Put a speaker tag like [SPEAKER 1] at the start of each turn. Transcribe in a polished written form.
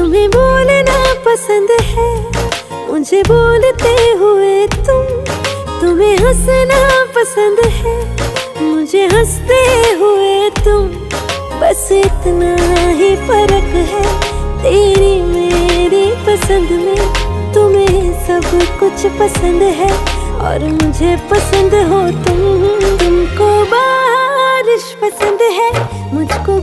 [SPEAKER 1] तुम्हें बोलना पसंद है, मुझे बोलते हुए तुम्हें हंसना पसंद है, मुझे हंसते हुए तुम। बस इतना ही फर्क है तेरी मेरी पसंद में। तुम्हें सब कुछ पसंद है और मुझे पसंद हो तुम। तुमको बारिश पसंद है, मुझको